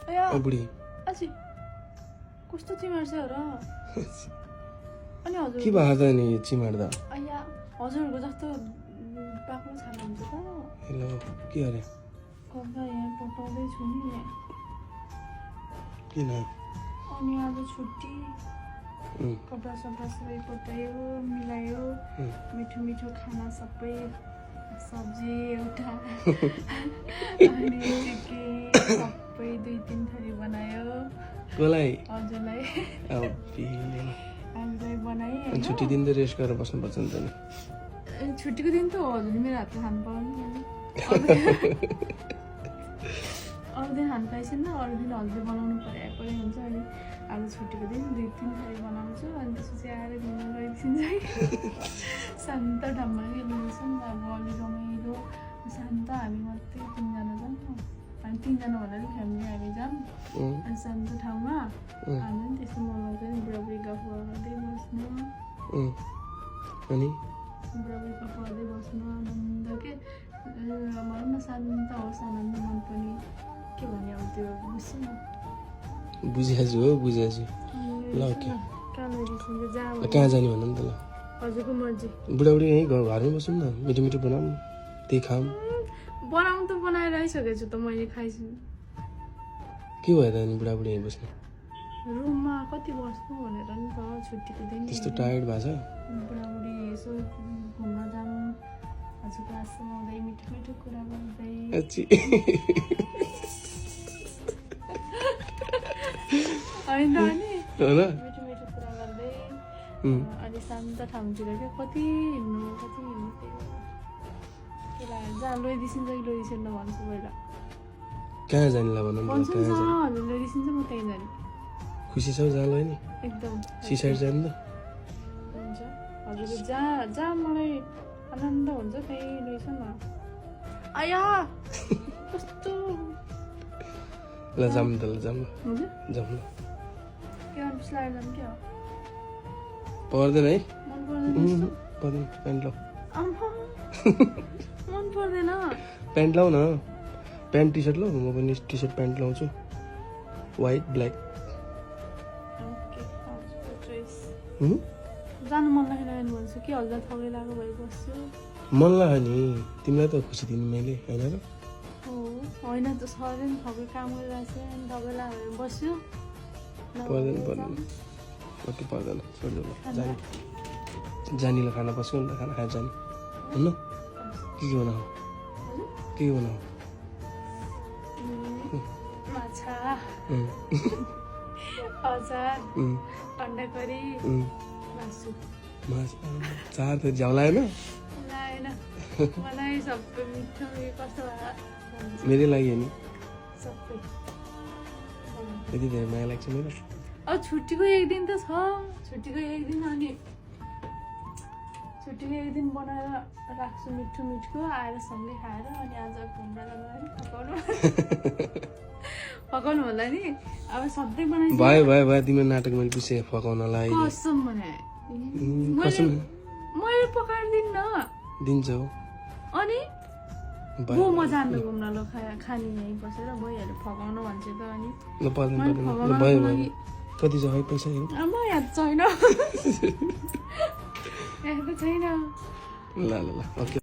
बुढी अझै कस्तो चिमार छ र अनि हजुर के भएको त नि चिमार्दा अया हजुरहरूको जस्तो पाक्नु छान्नुहुन्छ त हेलो के अरे कपडा यहाँ पटाउँदैछु नि किन अनि आज छुट्टी कपडा सपडा सबै पटायो मिलायो मिठो मिठो खाना सबै सब्जी एउटा अनि चिकन सबै 2-3 थरी बनायो कसलाई हजुरलाई हामीलाई बनाएँ छुट्टी दिन त रेस्ट गरेर बस्नुपर्छ नि त नि छुट्टीको दिन त हजुरले मेरो हातले खानु पाउनु अरू दिन खानु पाइसेन अरू दिन हजुरले बनाउनु पऱ्यो हुन्छ अनि आज छुट्टीको दिन 2-3 थरी बनाउँछु अनि त्यसपछि आएर घुम्न गइदिन्छ शान्त ठाउँमा खेल्नुहुन्छ नि अब अलि रमाइलो शान्त हामी मात्रै 3 जना जाऊँ अनि 3 जना भन्दा पनि फ्यामिली हामी जाऊँ अनि शान्त ठाउँमा हामी पनि त्यस्तो मनाउँछ नि बुढाबुढी गफ गर्दै बस्नु अनि बुढाबुढी गफ गर्दै बस्नु आनन्द के मलाई न शान्त होस् आनन्द मन पनि के भने अब त्यो बुझ्छु न बुझिहाल्छु हो बुझिहाल्छु ल ओके कहाँ जाने भन नि त ल हजुरको मर्जी बुढाबुढी यहीँ घरमै बसौँ न मिठो मिठो बनाऊँ त्यही खाऊँ बनाउनु त बनाएर आइसकेको छु त मैले खाइछु के भयो त अनि बुढाबुढी यहीँ बस्नु रुममा कति बस्नु भनेर नि त छुट्टीको दिन त्यस्तो टायर्ड भएको छ बुढाबुढी यसो घुम्न जाऊँ हजुरको आसमा आउँदै मिठो मिठो कुरा गर्दै होइन अनि मिठो मिठो कुरा गर्दै अनि शान्त ठाउँतिर क्या कति हिँड्नु त्यही जहाँ लैदिसिन्छ कि लैदिसेन भन्छु पहिला कहाँ जाने ल भन भन्छु जहाँ हजुर लैदिसिन्छ म त्यहीँ जाने खुसी छौ जहाँ लैनी एकदम सिसाइड जाने त हुन्छ हजुरले जहाँ मलाई आनन्द हुन्छ त्यहीँ लैछ न आया कस्तो ल जाऊँ त ल जाऊँ हजुर जाऊँ ल के गर्नु पिछलाएर जाऊँ क्या पर्दैन है मन पर्दैन पर्दैन प्यान्ट लाऊ मन पर्दैन प्यान्ट लाऊ न प्यान्ट टी सर्ट लाऊ म पनि टी सर्ट प्यान्ट लाउँछु व्हाइट ब्ल्याक जानु मन लागेन भन्छु कि हजुर थगै लागेको भए बस्छु मन लाग्यो नि तिमीलाई त खुसी दिनु मैले होइन र हो होइन त सरले पनि थगै काम गरिरहेको छ अनि थगै लागेर बस्छु पर्दैन पर्दैन ओके पर्दैन छोड्नु ल जाने जानीलाई खाना पस्यो नि त खाना खाएर जाने हुन्न के बनाऊ के बनाऊ माछा अचार अन्डा करी मासु चार त झ्याउ लागेन लागेन मलाई सबै मिठो कस्तो भयो मेरै लागि नि सबै यति धेरै माया लाग्छ मेरो अब छुट्टीको एक दिन त छ छुट्टीको एक दिन अनि छुट्टीको एक दिन बनाएर राख्छु मिठो मिठो आएर सँगै खाएर अनि आज घुम्न जानु पकाउनु पकाउनु होला नि अब सधैँ बनाइन्छ भयो भयो भयो तिम्रो नाटक मैले पिछे फकाउनलाई कसम भने मैले पकाएर दिन्न दिन्छ हो अनि म जान्नु घुम्न ल खाने यहीँ बसेर भइहाल्यो फकाउनु भन्छ त अनि ल पर्दैन पर्दैन भयो भयो कति छ है पैसा हेरौँ म याद छैन याद छैन ल ल ल ओके